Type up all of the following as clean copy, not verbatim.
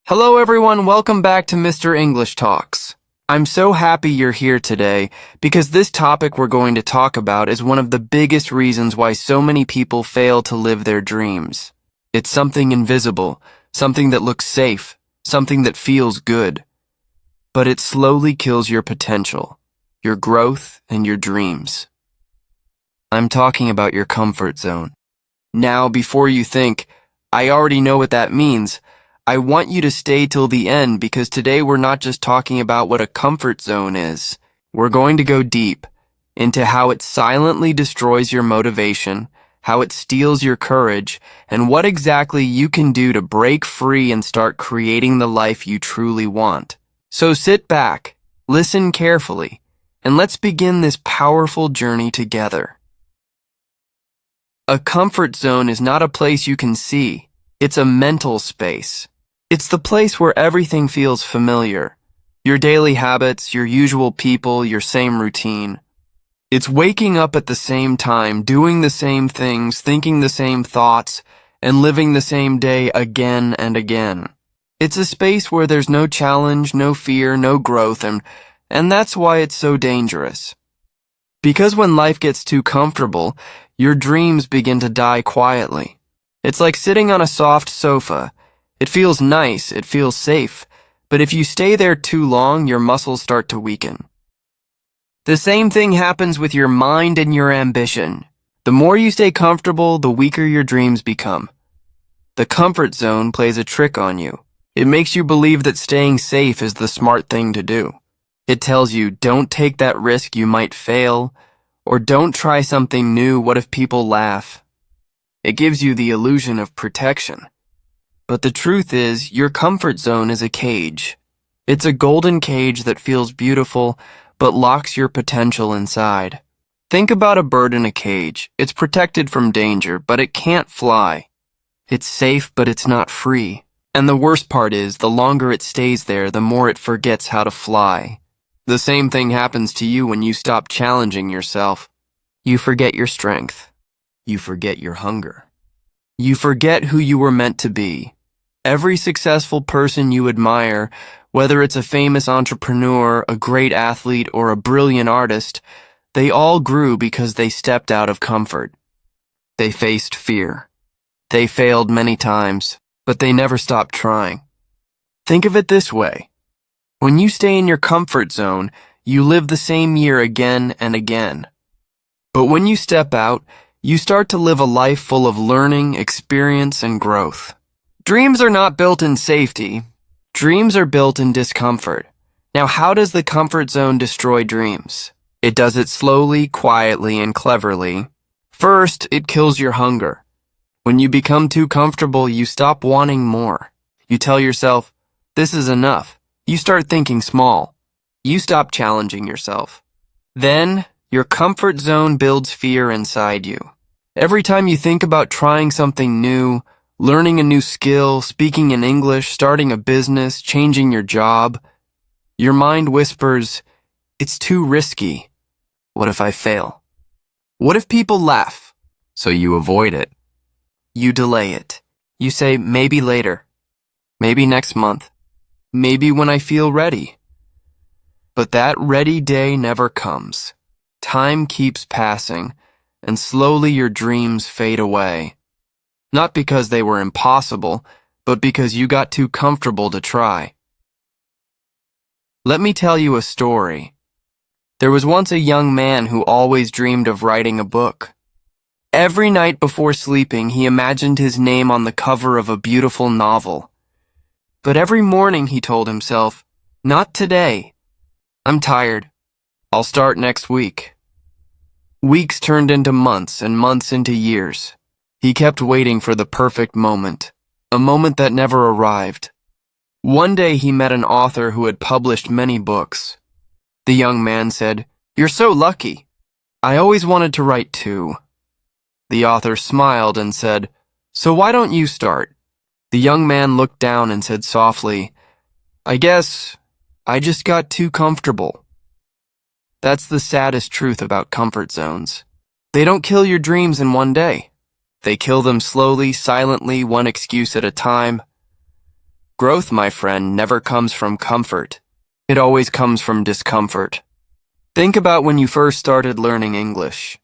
Hello everyone, welcome back to Mr. English Talks. I'm so happy you're here today because this topic we're going to talk about is one of the biggest reasons why so many people fail to live their dreams. It's something invisible, something that looks safe, something that feels good. But it slowly kills your potential, your growth, and your dreams. I'm talking about your comfort zone. Now, before you think, I already know what that means, I want you to stay till the end because today we're not just talking about what a comfort zone is. We're going to go deep into how it silently destroys your motivation, how it steals your courage, and what exactly you can do to break free and start creating the life you truly want. So sit back, listen carefully, and let's begin this powerful journey together. A comfort zone is not a place you can see. It's a mental space. It's the place where everything feels familiar. Your daily habits, your usual people, your same routine. It's waking up at the same time, doing the same things, thinking the same thoughts, and living the same day again and again. It's a space where there's no challenge, no fear, no growth, and that's why it's so dangerous. Because when life gets too comfortable, your dreams begin to die quietly. It's like sitting on a soft sofa. It feels nice, it feels safe, but if you stay there too long, your muscles start to weaken. The same thing happens with your mind and your ambition. The more you stay comfortable, the weaker your dreams become. The comfort zone plays a trick on you. It makes you believe that staying safe is the smart thing to do. It tells you, don't take that risk, you might fail, or don't try something new, what if people laugh? It gives you the illusion of protection. But the truth is, your comfort zone is a cage. It's a golden cage that feels beautiful, but locks your potential inside. Think about a bird in a cage. It's protected from danger, but it can't fly. It's safe, but it's not free. And the worst part is, the longer it stays there, the more it forgets how to fly. The same thing happens to you when you stop challenging yourself. You forget your strength. You forget your hunger. You forget who you were meant to be. Every successful person you admire, whether it's a famous entrepreneur, a great athlete, or a brilliant artist, they all grew because they stepped out of comfort. They faced fear. They failed many times, but they never stopped trying. Think of it this way. When you stay in your comfort zone, you live the same year again and again. But when you step out, you start to live a life full of learning, experience, and growth. Dreams are not built in safety. Dreams are built in discomfort. Now, how does the comfort zone destroy dreams? It does it slowly, quietly, and cleverly. First, it kills your hunger. When you become too comfortable, you stop wanting more. You tell yourself, this is enough. You start thinking small. You stop challenging yourself. Then, your comfort zone builds fear inside you. Every time you think about trying something new, learning a new skill, speaking in English, starting a business, changing your job, your mind whispers, it's too risky. What if I fail? What if people laugh? So you avoid it. You delay it. You say, maybe later. Maybe next month. Maybe when I feel ready. But that ready day never comes. Time keeps passing, and slowly your dreams fade away. Not because they were impossible, but because you got too comfortable to try. Let me tell you a story. There was once a young man who always dreamed of writing a book. Every night before sleeping, he imagined his name on the cover of a beautiful novel. But every morning he told himself, not today. I'm tired. I'll start next week. Weeks turned into months and months into years. He kept waiting for the perfect moment, a moment that never arrived. One day he met an author who had published many books. The young man said, "You're so lucky. I always wanted to write too." The author smiled and said, "So why don't you start?" The young man looked down and said softly, "I guess I just got too comfortable." That's the saddest truth about comfort zones. They don't kill your dreams in one day. They kill them slowly, silently, one excuse at a time. Growth, my friend, never comes from comfort. It always comes from discomfort. Think about when you first started learning English.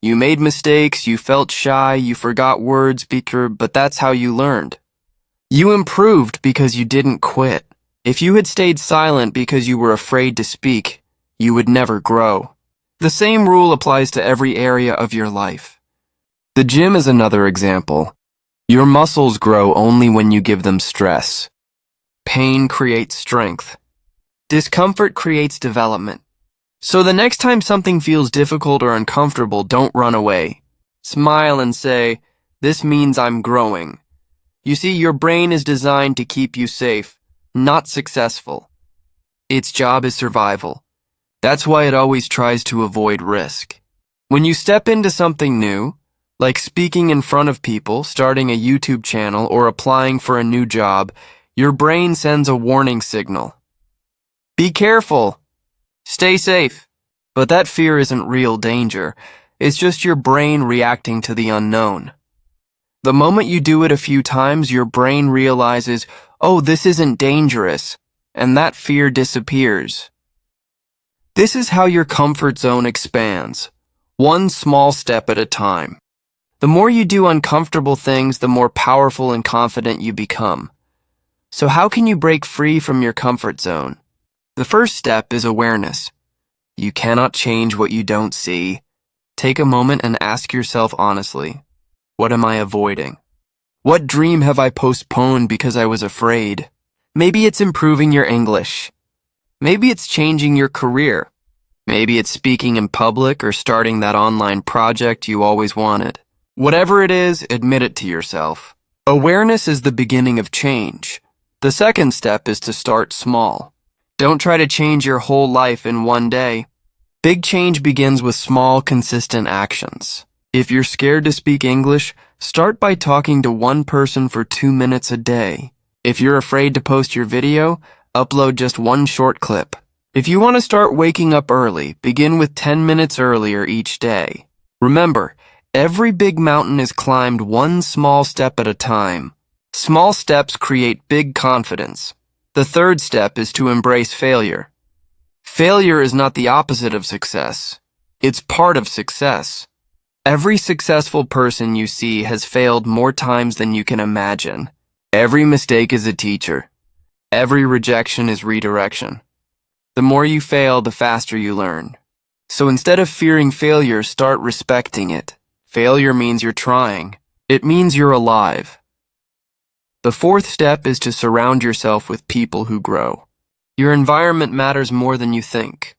You made mistakes, you felt shy, you forgot words, but that's how you learned. You improved because you didn't quit. If you had stayed silent because you were afraid to speak, you would never grow. The same rule applies to every area of your life. The gym is another example. Your muscles grow only when you give them stress. Pain creates strength. Discomfort creates development. So the next time something feels difficult or uncomfortable, don't run away. Smile and say, "This means I'm growing." You see, your brain is designed to keep you safe, not successful. Its job is survival. That's why it always tries to avoid risk. When you step into something new, like speaking in front of people, starting a YouTube channel, or applying for a new job, your brain sends a warning signal. Be careful. Stay safe. But that fear isn't real danger. It's just your brain reacting to the unknown. The moment you do it a few times, your brain realizes, oh, this isn't dangerous, and that fear disappears. This is how your comfort zone expands, one small step at a time. The more you do uncomfortable things, the more powerful and confident you become. So how can you break free from your comfort zone? The first step is awareness. You cannot change what you don't see. Take a moment and ask yourself honestly, what am I avoiding? What dream have I postponed because I was afraid? Maybe it's improving your English. Maybe it's changing your career. Maybe it's speaking in public or starting that online project you always wanted. Whatever it is, admit it to yourself. Awareness is the beginning of change. The second step is to start small. Don't try to change your whole life in one day. Big change begins with small, consistent actions. If you're scared to speak English, start by talking to one person for 2 minutes a day. If you're afraid to post your video, upload just one short clip. If you want to start waking up early, begin with 10 minutes earlier each day. Remember, every big mountain is climbed one small step at a time. Small steps create big confidence. The third step is to embrace failure. Failure is not the opposite of success. It's part of success. Every successful person you see has failed more times than you can imagine. Every mistake is a teacher. Every rejection is redirection. The more you fail, the faster you learn. So instead of fearing failure, start respecting it. Failure means you're trying. It means you're alive. The fourth step is to surround yourself with people who grow. Your environment matters more than you think.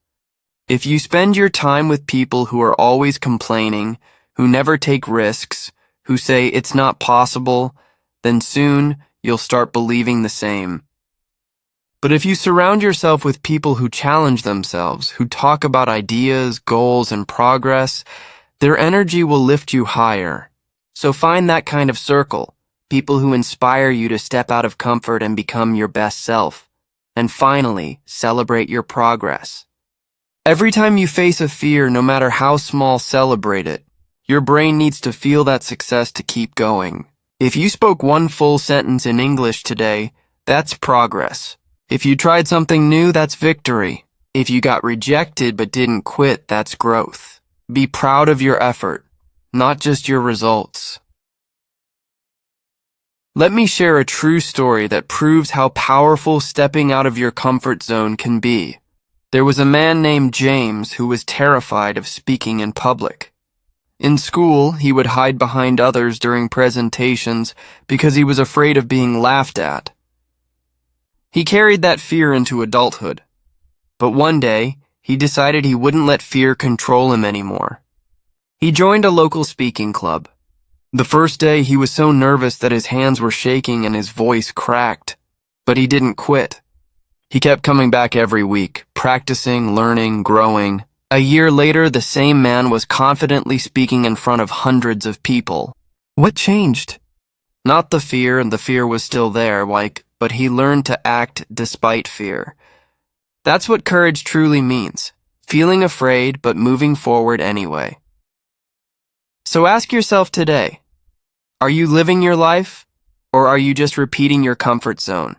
If you spend your time with people who are always complaining, who never take risks, who say it's not possible, then soon you'll start believing the same. But if you surround yourself with people who challenge themselves, who talk about ideas, goals, and progress, their energy will lift you higher. So find that kind of circle, people who inspire you to step out of comfort and become your best self. And finally, celebrate your progress. Every time you face a fear, no matter how small, celebrate it. Your brain needs to feel that success to keep going. If you spoke one full sentence in English today, that's progress. If you tried something new, that's victory. If you got rejected but didn't quit, that's growth. Be proud of your effort, not just your results. Let me share a true story that proves how powerful stepping out of your comfort zone can be. There was a man named James who was terrified of speaking in public. In school, he would hide behind others during presentations because he was afraid of being laughed at. He carried that fear into adulthood. But one day, he decided he wouldn't let fear control him anymore. He joined a local speaking club. The first day, he was so nervous that his hands were shaking and his voice cracked. But he didn't quit. He kept coming back every week, practicing, learning, growing. A year later, the same man was confidently speaking in front of hundreds of people. What changed? Not the fear, and the fear was still there, but he learned to act despite fear. That's what courage truly means, feeling afraid but moving forward anyway. So ask yourself today, are you living your life? Or are you just repeating your comfort zone?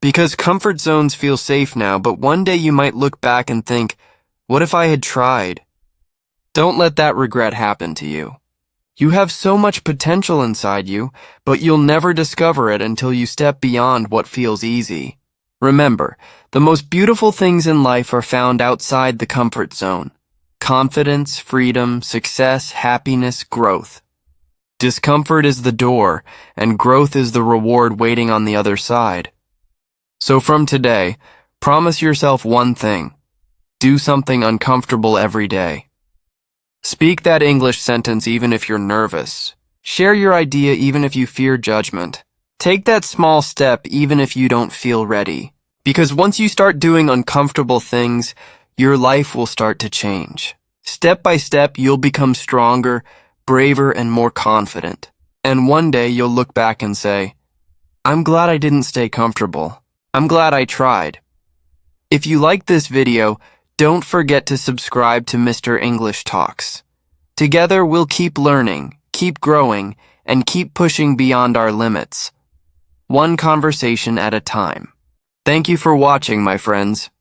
Because comfort zones feel safe now, but one day you might look back and think, what if I had tried? Don't let that regret happen to you. You have so much potential inside you, but you'll never discover it until you step beyond what feels easy. Remember, the most beautiful things in life are found outside the comfort zone. Confidence, freedom, success, happiness, growth. Discomfort is the door, and growth is the reward waiting on the other side. So from today, promise yourself one thing. Do something uncomfortable every day. Speak that English sentence even if you're nervous. Share your idea even if you fear judgment. Take that small step even if you don't feel ready. Because once you start doing uncomfortable things, your life will start to change. Step by step, you'll become stronger, braver, and more confident. And one day you'll look back and say, I'm glad I didn't stay comfortable. I'm glad I tried. If you liked this video, don't forget to subscribe to Mr. English Talks. Together, we'll keep learning, keep growing, and keep pushing beyond our limits. One conversation at a time. Thank you for watching, my friends.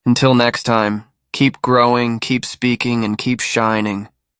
Until next time, keep growing, keep speaking, and keep shining.